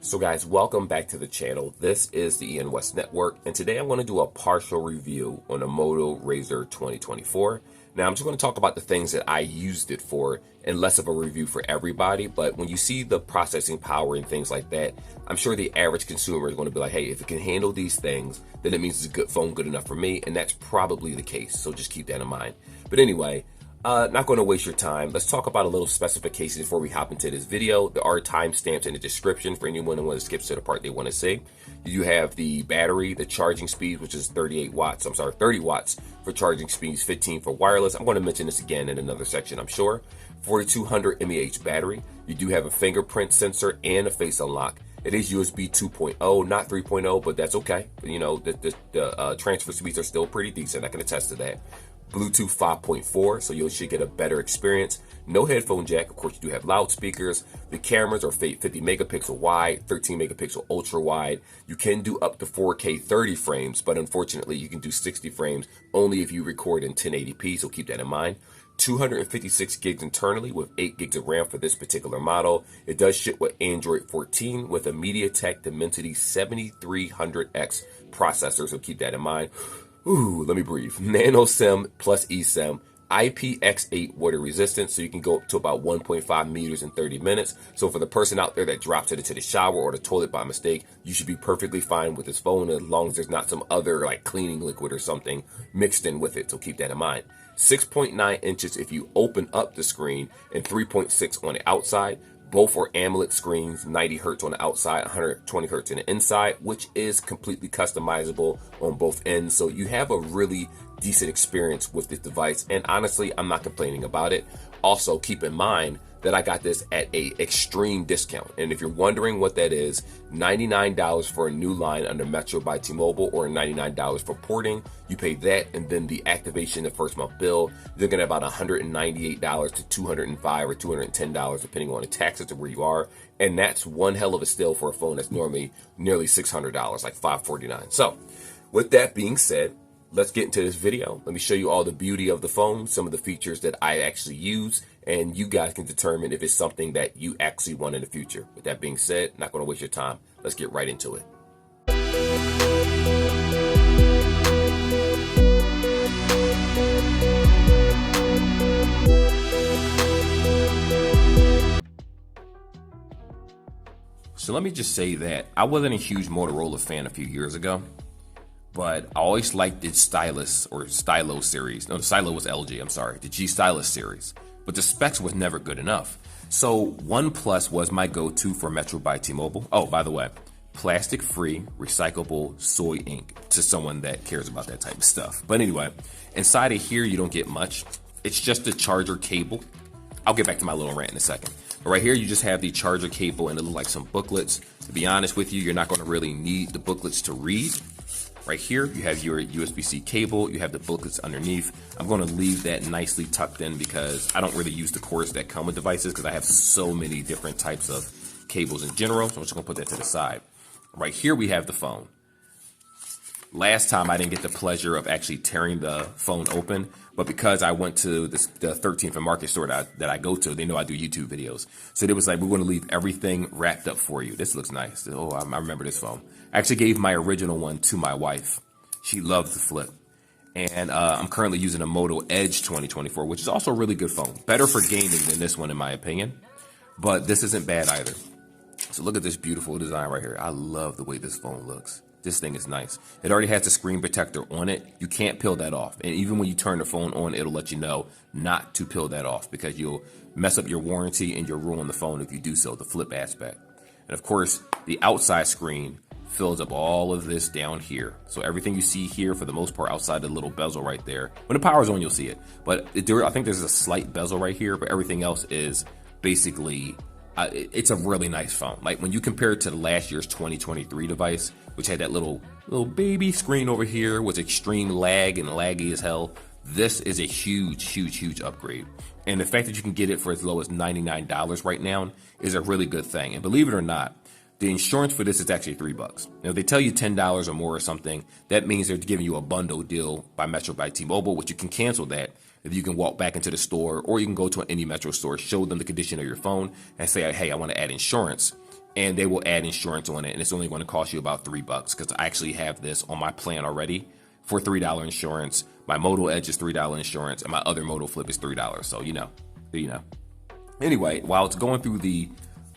So guys, welcome back to the channel. This is the Ian West Network, and today I'm going to do a partial review on a Motorola RAZR 2024. Now I'm just going to talk about the things that I used it for and less of a review for everybody, but when you see the processing power and things like that, I'm sure the average consumer is going to be like, hey, if it can handle these things, then it means it's a good phone, good enough for me, and that's probably the case, so just keep that in mind. But anyway, not going to waste your time. Let's talk about a little specifications before we hop into this video. There are timestamps in the description for anyone who wants to skip to the part they want to see. You have the battery, the charging speed, which is 30 watts for charging speeds, 15 for wireless. I'm going to mention this again in another section, I'm sure. 4200 mAh battery. You do have a fingerprint sensor and a face unlock. It is USB 2.0, not 3.0, but that's okay. You know, the transfer speeds are still pretty decent. I can attest to that. Bluetooth 5.4, so you should get a better experience. No headphone jack. Of course, you do have loudspeakers. The cameras are 50 megapixel wide, 13 megapixel ultra wide. You can do up to 4K 30 frames, but unfortunately, you can do 60 frames only if you record in 1080p, so keep that in mind. 256 gigs internally with 8 gigs of RAM for this particular model. It does ship with Android 14 with a MediaTek Dimensity 7300X processor, so keep that in mind. Ooh, let me breathe. Nano SIM plus eSIM, IPX8 water resistant, so you can go up to about 1.5 meters in 30 minutes. So for the person out there that drops it into the shower or the toilet by mistake, you should be perfectly fine with this phone as long as there's not some other like cleaning liquid or something mixed in with it. So keep that in mind. 6.9 inches if you open up the screen and 3.6 on the outside. Both are AMOLED screens, 90 hertz on the outside, 120 hertz on the inside, which is completely customizable on both ends. So you have a really decent experience with this device. And honestly, I'm not complaining about it. Also, keep in mind that I got this at a extreme discount. And if you're wondering what that is, $99 for a new line under Metro by T-Mobile or $99 for porting. You pay that and then the activation, the first month bill, you're looking at about $198 to $205 or $210 depending on the taxes or where you are. And that's one hell of a steal for a phone that's normally nearly $600, like $549. So with that being said, let's get into this video. Let me show you all the beauty of the phone, some of the features that I actually use, and you guys can determine if it's something that you actually want in the future. With that being said, not going to waste your time. Let's get right into it. So let me just say that I wasn't a huge Motorola fan a few years ago, but I always liked the Stylus or Stylo series. No, the Stylo was LG, I'm sorry, the G Stylus series. But the specs was never good enough. So OnePlus was my go-to for Metro by T-Mobile. Oh, by the way, plastic-free, recyclable soy ink to someone that cares about that type of stuff. But anyway, inside of here, you don't get much. It's just a charger cable. I'll get back to my little rant in a second. But right here, you just have the charger cable and it looks like some booklets. To be honest with you, you're not going to really need the booklets to read. Right here, you have your USB-C cable, you have the booklets underneath. I'm going to leave that nicely tucked in because I don't really use the cords that come with devices because I have so many different types of cables in general. So I'm just going to put that to the side. Right here, we have the phone. Last time, I didn't get the pleasure of actually tearing the phone open, but because I went to the 13th and Market store that I go to, they know I do YouTube videos. So they was like, we're going to leave everything wrapped up for you. This looks nice. Oh, I remember this phone. I actually gave my original one to my wife. She loves the flip. And I'm currently using a Moto Edge 2024, which is also a really good phone. Better for gaming than this one, in my opinion. But this isn't bad either. So look at this beautiful design right here. I love the way this phone looks. This thing is nice. It already has a screen protector on it. You can't peel that off. And even when you turn the phone on, it'll let you know not to peel that off because you'll mess up your warranty and you'll ruin the phone if you do so, the flip aspect. And of course, the outside screen fills up all of this down here. So everything you see here, for the most part, outside the little bezel right there. When the power's on, you'll see it. But I think there's a slight bezel right here, but everything else is basically, it's a really nice phone. Like when you compare it to the last year's 2023 device, which had that little baby screen over here with extreme lag and laggy as hell, this is a huge upgrade. And the fact that you can get it for as low as $99 right now is a really good thing. And believe it or not, the insurance for this is actually $3. Now, if they tell you $10 or more or something, that means they're giving you a bundle deal by Metro by T-Mobile, which you can cancel that if you can walk back into the store, or you can go to any Metro store, show them the condition of your phone, and say, hey, I want to add insurance. and they will add insurance on it, and it's only going to cost you about $3 because I actually have this on my plan already for $3 insurance. My Moto Edge is $3 insurance, and my other Moto Flip is $3. So you know. Anyway, while it's going through the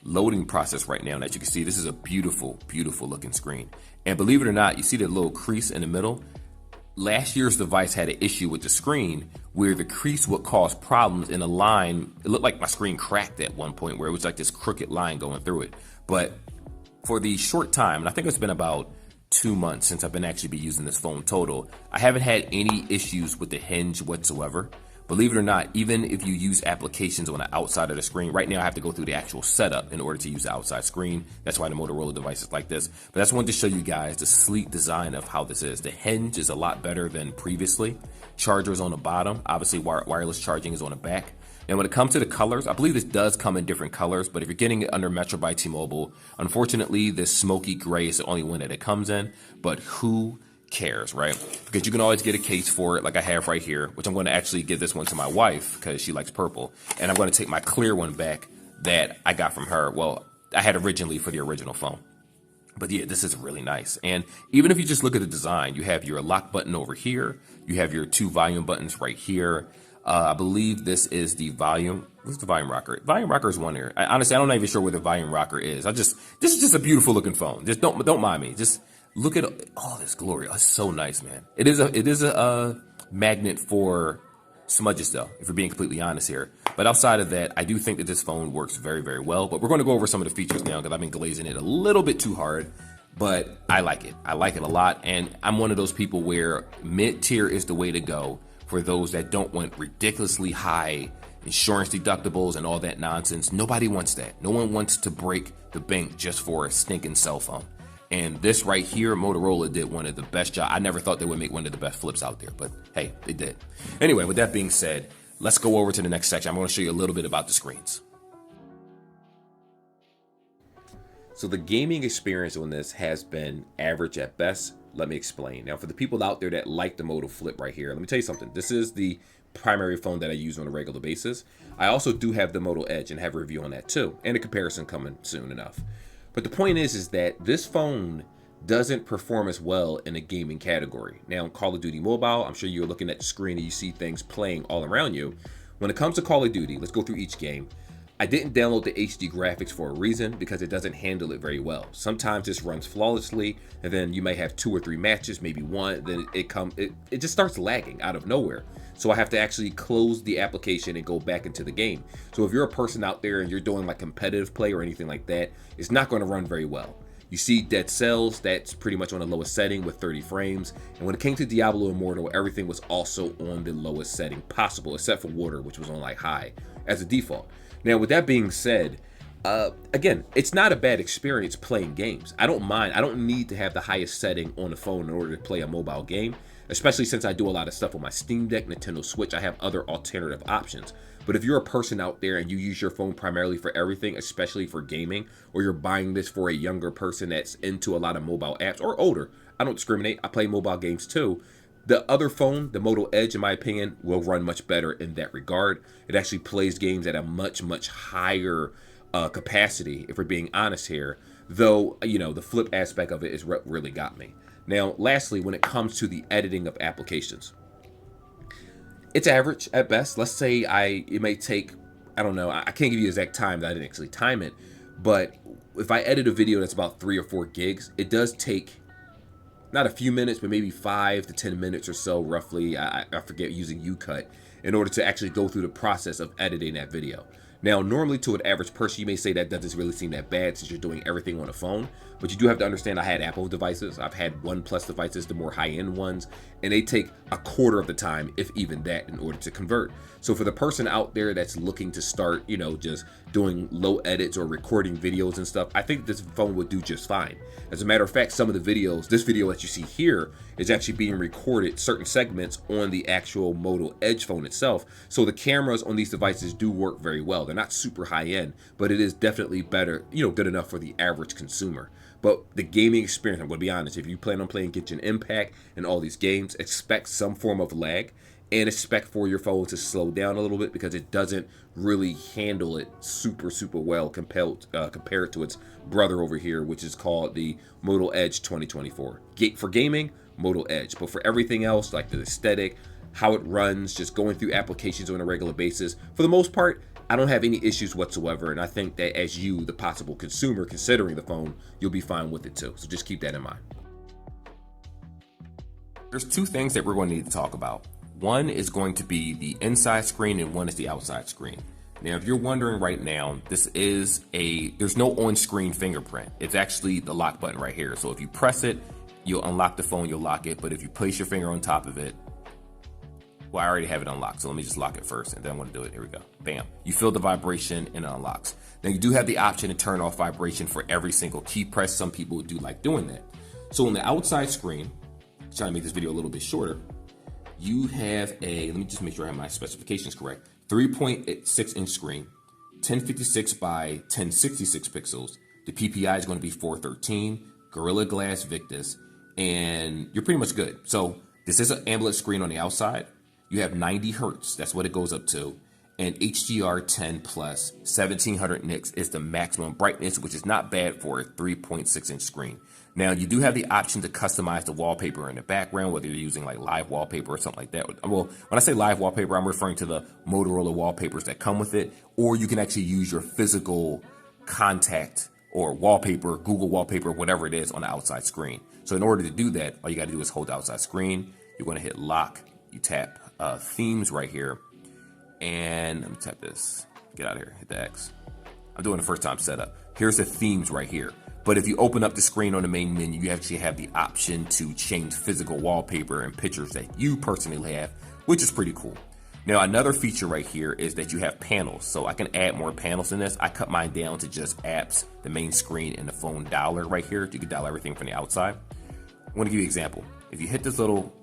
loading process right now, and as you can see, this is a beautiful, beautiful looking screen. And believe it or not, you see the little crease in the middle. Last year's device had an issue with the screen where the crease would cause problems in a line. It looked like my screen cracked at one point where it was like this crooked line going through it. But for the short time, and I think it's been about 2 months since I've been actually be using this phone total, I haven't had any issues with the hinge whatsoever. Believe it or not, even if you use applications on the outside of the screen, right now I have to go through the actual setup in order to use the outside screen. That's why the Motorola device is like this. But I just wanted to show you guys the sleek design of how this is. The hinge is a lot better than previously. Charger is on the bottom. Obviously, wireless charging is on the back. And when it comes to the colors, I believe this does come in different colors, but if you're getting it under Metro by T-Mobile, unfortunately, this smoky gray is the only one that it comes in, but who cares, right? Because you can always get a case for it like I have right here, which I'm going to actually give this one to my wife because she likes purple, and I'm going to take my clear one back that I got from her. Well, I had originally for the original phone. But yeah, this is really nice. And even if you just look at the design, you have your lock button over here. You have your 2 volume buttons right here. I believe this is the volume. What's the volume rocker? Volume rocker is one here. Honestly, I'm not even sure where the volume rocker is. This is just a beautiful looking phone. Just don't mind me. Just look at all this glory. Oh, it's so nice, man. It is a magnet for smudges, though, if we're being completely honest here. But outside of that, I do think that this phone works very, very well. But we're going to go over some of the features now because I've been glazing it a little bit too hard. But I like it. I like it a lot. And I'm one of those people where mid-tier is the way to go for those that don't want ridiculously high insurance deductibles and all that nonsense. Nobody wants that. No one wants to break the bank just for a stinking cell phone. And this right here, Motorola did one of the best jobs. I never thought they would make one of the best flips out there, but hey, they did. Anyway, with that being said, let's go over to the next section. I'm going to show you a little bit about the screens. So the gaming experience on this has been average at best. Let me explain. Now, for the people out there that like the Moto Flip right here, let me tell you something. This is the primary phone that I use on a regular basis. I also do have the Moto Edge and have a review on that too, and a comparison coming soon enough. But the point is that this phone doesn't perform as well in a gaming category. Now, Call of Duty Mobile, I'm sure you're looking at the screen and you see things playing all around you. When it comes to Call of Duty, let's go through each game. I didn't download the HD graphics for a reason because it doesn't handle it very well. Sometimes this runs flawlessly, and then you may have 2 or 3 matches, maybe one, then it just starts lagging out of nowhere. So I have to actually close the application and go back into the game. So if you're a person out there and you're doing like competitive play or anything like that, it's not going to run very well. You see Dead Cells, that's pretty much on the lowest setting with 30 frames. And when it came to Diablo Immortal, everything was also on the lowest setting possible, except for Water, which was on like high as a default. Now, with that being said, again, it's not a bad experience playing games. I don't mind. I don't need to have the highest setting on the phone in order to play a mobile game, especially since I do a lot of stuff on my Steam Deck, Nintendo Switch. I have other alternative options. But if you're a person out there and you use your phone primarily for everything, especially for gaming, or you're buying this for a younger person that's into a lot of mobile apps, or older, I don't discriminate. I play mobile games too. The other phone, the Moto Edge, in my opinion, will run much better in that regard. It actually plays games at a much, much higher capacity, if we're being honest here. Though, you know, the flip aspect of it is what really got me. Now, lastly, when it comes to the editing of applications, it's average at best. Let's say it may take, I don't know, I can't give you the exact time, that I didn't actually time it. But if I edit a video that's about 3 or 4 gigs, it does take not a few minutes, but maybe 5 to 10 minutes or so, roughly. I forget, using UCut in order to actually go through the process of editing that video. Now, normally to an average person, you may say that doesn't really seem that bad since you're doing everything on a phone, but you do have to understand I had Apple devices. I've had OnePlus devices, the more high-end ones, and they take a quarter of the time, if even that, in order to convert. So for the person out there that's looking to start, you know, just doing low edits or recording videos and stuff, I think this phone would do just fine. As a matter of fact, some of the videos, this video that you see here is actually being recorded, certain segments, on the actual Moto Edge phone itself. So the cameras on these devices do work very well. They're not super high end, but it is definitely better, you know, good enough for the average consumer. But the gaming experience, I'm going to be honest, if you plan on playing Genshin Impact and all these games, expect some form of lag. and expect for your phone to slow down a little bit because it doesn't really handle it super well compared to its brother over here, which is called the Moto Edge 2024. For gaming, Moto Edge, but for everything else, like the aesthetic, how it runs, just going through applications on a regular basis, for the most part, I don't have any issues whatsoever, and I think that as you, the possible consumer considering the phone, you'll be fine with it too. So just keep that in mind. There's two things that we're going to need to talk about. One is going to be the inside screen and one is the outside screen. Now, if you're wondering right now, there's no on-screen fingerprint. It's actually the lock button right here. So if you press it, you'll unlock the phone, you'll lock it. But if you place your finger on top of it, well, I already have it unlocked, so let me just lock it first, and then I'm going to do it. Here we go. Bam. You feel the vibration, and it unlocks. Now, you do have the option to turn off vibration for every single key press. Some people do like doing that. So on the outside screen, trying to make this video a little bit shorter, you have let me just make sure I have my specifications correct, 3.6-inch screen, 1056 by 1066 pixels. The PPI is going to be 413, Gorilla Glass Victus, and you're pretty much good. So this is an AMOLED screen on the outside. You have 90 hertz, that's what it goes up to, and HDR10 plus 1700 nits is the maximum brightness, which is not bad for a 3.6-inch screen. Now, you do have the option to customize the wallpaper in the background, whether you're using like live wallpaper or something like that. Well, when I say live wallpaper, I'm referring to the Motorola wallpapers that come with it, or you can actually use your physical contact or wallpaper, Google wallpaper, whatever it is on the outside screen. So in order to do that, all you got to do is hold the outside screen. You're going to hit lock. You tap themes right here. And let me tap this. Get out of here. Hit the X. I'm doing the first time setup. Here's the themes right here. But if you open up the screen on the main menu, you actually have the option to change physical wallpaper and pictures that you personally have, which is pretty cool. Now, another feature right here is that you have panels. So I can add more panels in this. I cut mine down to just apps, the main screen, and the phone dialer right here. You can dial everything from the outside. I want to give you an example. If you hit this little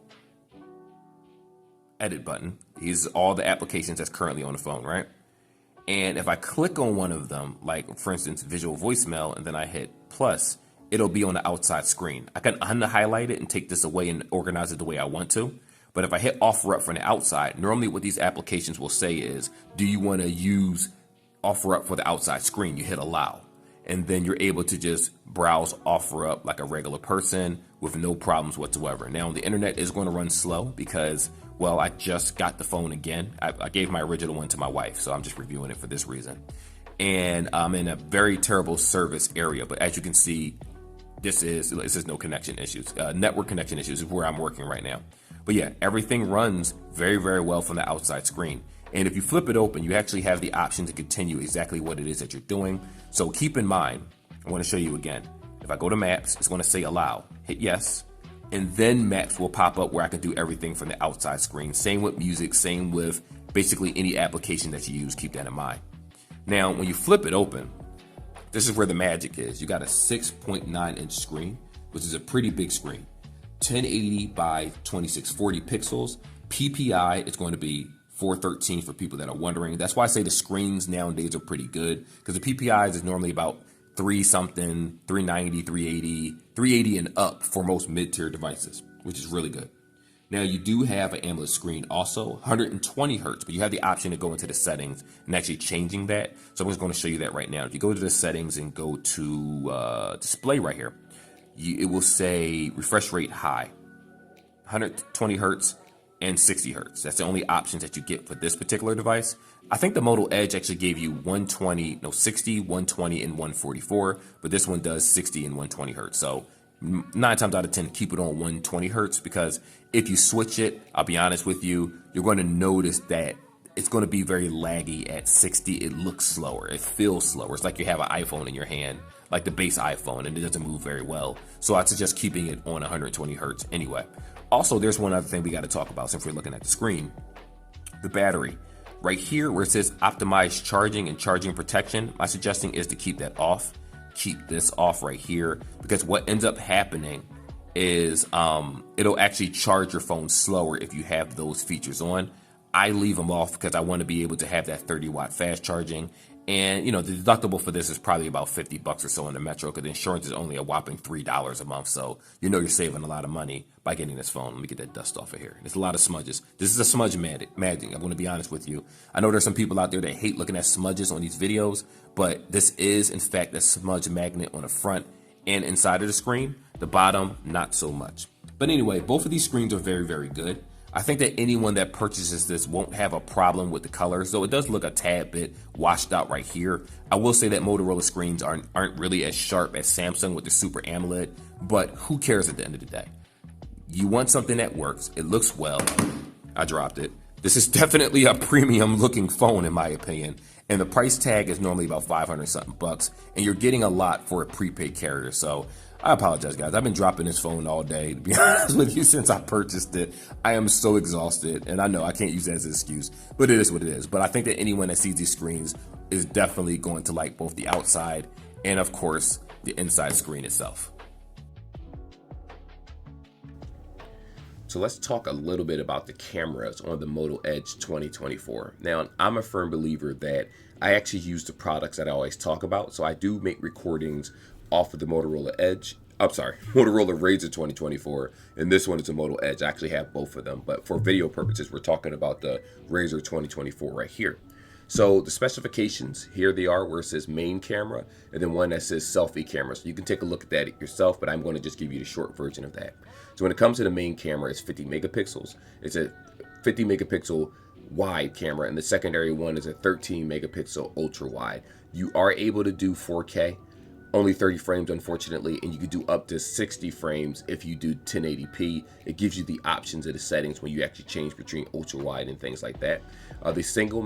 edit button, these are all the applications that's currently on the phone, right? And if I click on one of them, like for instance, visual voicemail, and then I hit plus, it'll be on the outside screen. I can unhighlight it and take this away and organize it the way I want to. But if I hit offer up from the outside, normally what these applications will say is, do you want to use offer up for the outside screen? You hit allow. And then you're able to just browse offer up like a regular person with no problems whatsoever. Now, the internet is going to run slow because, well, I just got the phone again. I gave my original one to my wife, so I'm just reviewing it for this reason. And I'm in a very terrible service area, but as you can see, this is no connection issues. Network connection issues is where I'm working right now. But yeah, everything runs very, very well from the outside screen. And if you flip it open, you actually have the option to continue exactly what it is that you're doing. So keep in mind, I want to show you again. If I go to Maps, it's going to say allow. Hit yes. And then Maps will pop up where I can do everything from the outside screen. Same with music, same with basically any application that you use. Keep that in mind. Now, when you flip it open, this is where the magic is. You got a 6.9-inch screen, which is a pretty big screen. 1080 by 2640 pixels. PPI is going to be 413 for people that are wondering. That's why I say the screens nowadays are pretty good, because the PPIs is normally about 3-something, 390, 380, 380 and up for most mid-tier devices, which is really good. Now, you do have an AMOLED screen also, 120 hertz, but you have the option to go into the settings and actually changing that. So I'm just going to show you that right now. If you go to the settings and go to display right here, it will say refresh rate high, 120 hertz and 60 hertz. That's the only options that you get for this particular device. I think the Moto Edge actually gave you 60, 120, and 144, but this one does 60 and 120 hertz. So 9 times out of 10, keep it on 120 hertz, because if you switch it, I'll be honest with you, you're going to notice that it's going to be very laggy at 60. It looks slower. It feels slower. It's like you have an iPhone in your hand, like the base iPhone, and it doesn't move very well. So I suggest keeping it on 120 hertz anyway. Also, there's one other thing we got to talk about since we're looking at the screen. The battery. Right here where it says optimized charging and charging protection, my suggestion is to keep that off. Keep this off right here, because what ends up happening is it'll actually charge your phone slower if you have those features on. I leave them off because I want to be able to have that 30-watt fast charging, And, you know, the deductible for this is probably about 50 bucks or so in the Metro, because the insurance is only a whopping $3 a month. So, you know, you're saving a lot of money by getting this phone. Let me get that dust off of here. There's a lot of smudges. This is a smudge magic. I'm going to be honest with you. I know there's some people out there that hate looking at smudges on these videos, but this is, in fact, a smudge magnet on the front and inside of the screen. The bottom, not so much. But anyway, both of these screens are very, very good. I think that anyone that purchases this won't have a problem with the colors, though it does look a tad bit washed out right here. I will say that Motorola screens aren't really as sharp as Samsung with the Super AMOLED, but who cares at the end of the day? You want something that works, it looks well. I dropped it. This is definitely a premium looking phone in my opinion, and the price tag is normally about 500 something bucks, and you're getting a lot for a prepaid carrier. So I apologize, guys. I've been dropping this phone all day, to be honest with you, since I purchased it. I am so exhausted, and I know I can't use that as an excuse, but it is what it is. But I think that anyone that sees these screens is definitely going to like both the outside and, of course, the inside screen itself. So let's talk a little bit about the cameras on the Moto Edge 2024. Now, I'm a firm believer that I actually use the products that I always talk about. So I do make recordings off of the Motorola Motorola RAZR 2024, and this one is a Moto Edge. I actually have both of them, but for video purposes, we're talking about the RAZR 2024 right here. So the specifications, here they are, where it says main camera, and then one that says selfie camera. So you can take a look at that yourself, but I'm going to just give you the short version of that. So when it comes to the main camera, it's 50 megapixels. It's a 50 megapixel wide camera, and the secondary one is a 13 megapixel ultra wide. You are able to do 4K. Only 30 frames, unfortunately, and you can do up to 60 frames if you do 1080p. It gives you the options of the settings when you actually change between ultra wide and things like that. The single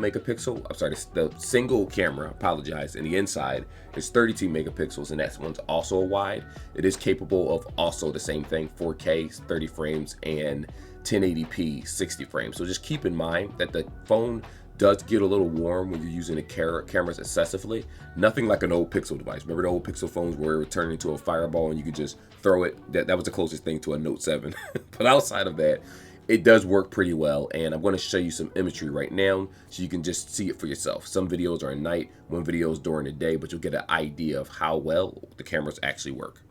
camera, apologize, in the inside is 32 megapixels, and that one's also a wide. It is capable of also the same thing, 4K, 30 frames, and 1080p, 60 frames. So just keep in mind that the phone does get a little warm when you're using the cameras excessively. Nothing like an old Pixel device. Remember the old Pixel phones where it would turn into a fireball and you could just throw it? That was the closest thing to a Note 7. But outside of that, it does work pretty well, and I'm going to show you some imagery right now so you can just see it for yourself. Some videos are at night, one video is during the day, but you'll get an idea of how well the cameras actually work.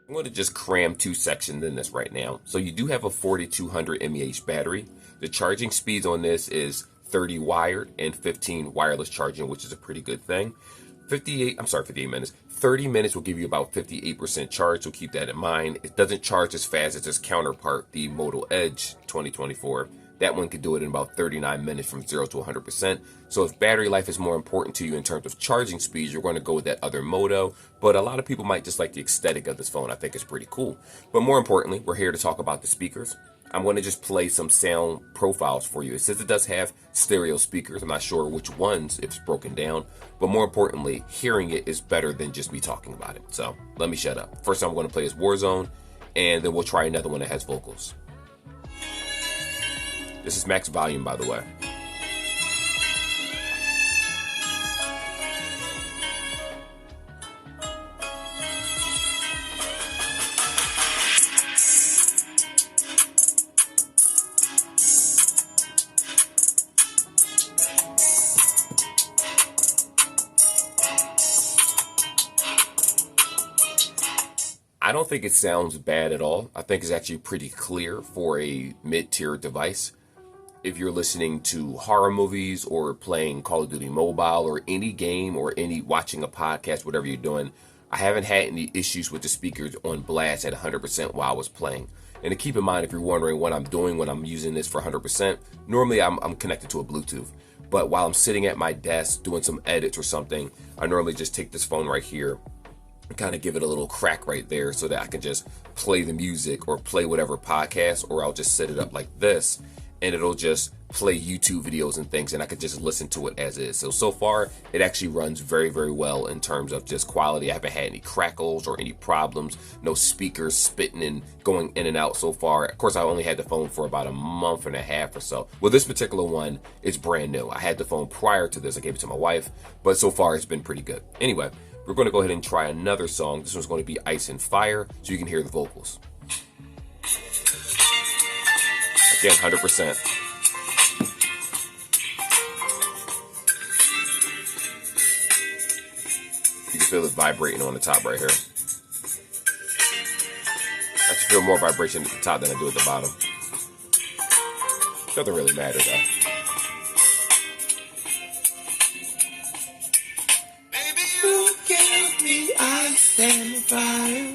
I'm going to just cram two sections in this right now. So you do have a 4200 mAh battery. The charging speeds on this is 30 wired and 15 wireless charging, which is a pretty good thing. 58 minutes. 30 minutes will give you about 58% charge, so keep that in mind. It doesn't charge as fast as its counterpart, the Moto Edge 2024. That one could do it in about 39 minutes from 0 to 100%. So if battery life is more important to you in terms of charging speeds, you're going to go with that other Moto. But a lot of people might just like the aesthetic of this phone. I think it's pretty cool. But more importantly, we're here to talk about the speakers. I'm going to just play some sound profiles for you. It says it does have stereo speakers. I'm not sure which ones it's broken down. But more importantly, hearing it is better than just me talking about it. So let me shut up. First I'm going to play is Warzone, and then we'll try another one that has vocals. This is max volume, by the way. I don't think it sounds bad at all. I think it's actually pretty clear for a mid-tier device. If you're listening to horror movies or playing Call of Duty Mobile or any game or watching a podcast, whatever you're doing, I haven't had any issues with the speakers on blast at 100% while I was playing. And to keep in mind, if you're wondering what I'm doing when I'm using this for 100%, normally I'm connected to a Bluetooth. But while I'm sitting at my desk doing some edits or something, I normally just take this phone right here and kind of give it a little crack right there so that I can just play the music or play whatever podcast, or I'll just set it up like this and it'll just play YouTube videos and things, and I could just listen to it as is. So far, it actually runs very, very well in terms of just quality. I haven't had any crackles or any problems, no speakers spitting and going in and out so far. Of course, I only had the phone for about a month and a half or so. Well, this particular one is brand new. I had the phone prior to this. I gave it to my wife, but so far it's been pretty good. Anyway, we're going to go ahead and try another song. This one's going to be Ice and Fire, so you can hear the vocals. Again, 100%. You can feel it vibrating on the top right here. I just feel more vibration at the top than I do at the bottom. Doesn't really matter though. Baby, you give me ice and fire.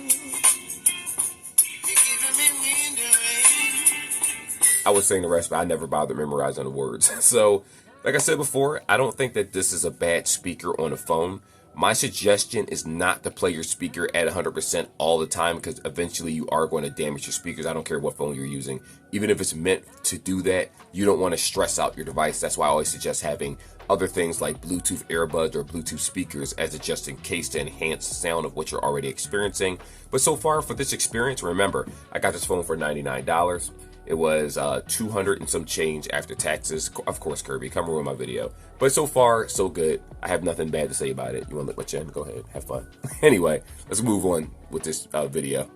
I was saying the rest, but I never bothered memorizing the words. So, like I said before, I don't think that this is a bad speaker on a phone. My suggestion is not to play your speaker at 100% all the time, because eventually you are going to damage your speakers. I don't care what phone you're using. Even if it's meant to do that, you don't want to stress out your device. That's why I always suggest having other things like Bluetooth earbuds or Bluetooth speakers as a just in case to enhance the sound of what you're already experiencing. But so far for this experience, remember, I got this phone for $99. It was 200 and some change after taxes. Of course, Kirby, come ruin my video. But so far, so good. I have nothing bad to say about it. You want to lick my chin? Go ahead, have fun. Anyway, let's move on with this video.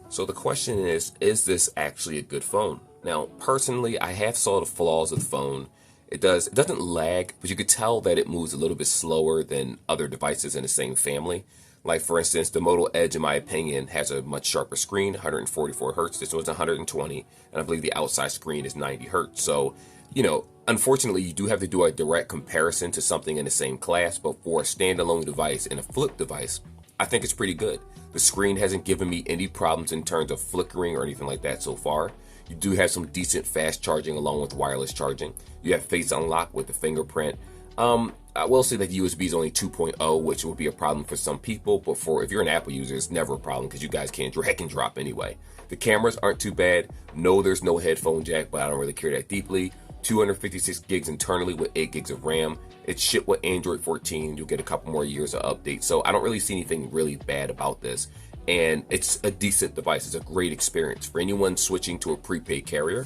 So the question is this actually a good phone? Now, personally, I have saw the flaws of the phone. It doesn't lag, but you could tell that it moves a little bit slower than other devices in the same family. Like, for instance, the Moto Edge, in my opinion, has a much sharper screen, 144 hertz. This one's 120, and I believe the outside screen is 90 hertz. So, you know, unfortunately, you do have to do a direct comparison to something in the same class, but for a standalone device and a flip device, I think it's pretty good. The screen hasn't given me any problems in terms of flickering or anything like that so far. You do have some decent fast charging along with wireless charging. You have face unlock with the fingerprint. I will say that USB is only 2.0, which will be a problem for some people, but if you're an Apple user, it's never a problem because you guys can't drag and drop anyway. The cameras aren't too bad. No, there's no headphone jack, but I don't really care that deeply. 256 gigs internally with 8 gigs of RAM. It's shipped with Android 14. You'll get a couple more years of updates. So I don't really see anything really bad about this. And it's a decent device. It's a great experience for anyone switching to a prepaid carrier.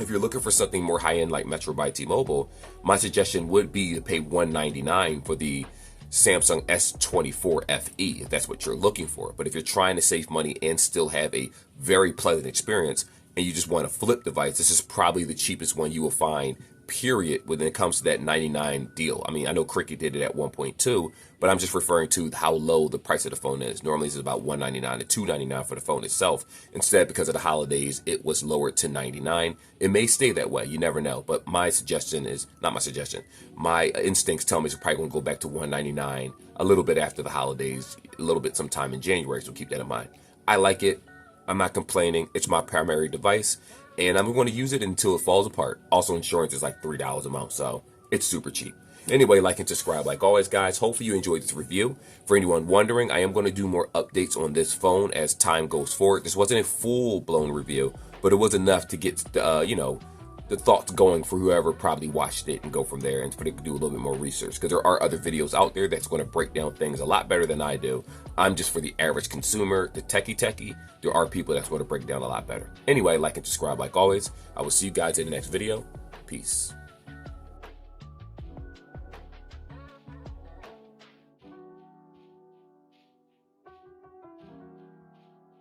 If you're looking for something more high-end like Metro by T-Mobile, my suggestion would be to pay $199 for the Samsung S24 FE, if that's what you're looking for. But if you're trying to save money and still have a very pleasant experience, and you just want a flip device, this is probably the cheapest one you will find, period, when it comes to that $99 deal. I mean, I know Cricket did it at 1.2, but I'm just referring to how low the price of the phone is. Normally it's about $199 to $299 for the phone itself. Instead, because of the holidays, it was lowered to $99. It may stay that way, you never know. But my suggestion is, not my suggestion, my instincts tell me it's probably going to go back to $199 a little bit after the holidays, a little bit sometime in January, so keep that in mind. I like it. I'm not complaining. It's my primary device, and I'm going to use it until it falls apart. Also, insurance is like $3 a month, so it's super cheap. Anyway, like and subscribe. Like always, guys, hopefully you enjoyed this review. For anyone wondering, I am going to do more updates on this phone as time goes forward. This wasn't a full-blown review, but it was enough to get the thoughts going for whoever probably watched it and go from there and do a little bit more research, because there are other videos out there that's going to break down things a lot better than I do. I'm just for the average consumer, the techie. There are people that's going to break it down a lot better. Anyway, like and subscribe like always. I will see you guys in the next video. Peace.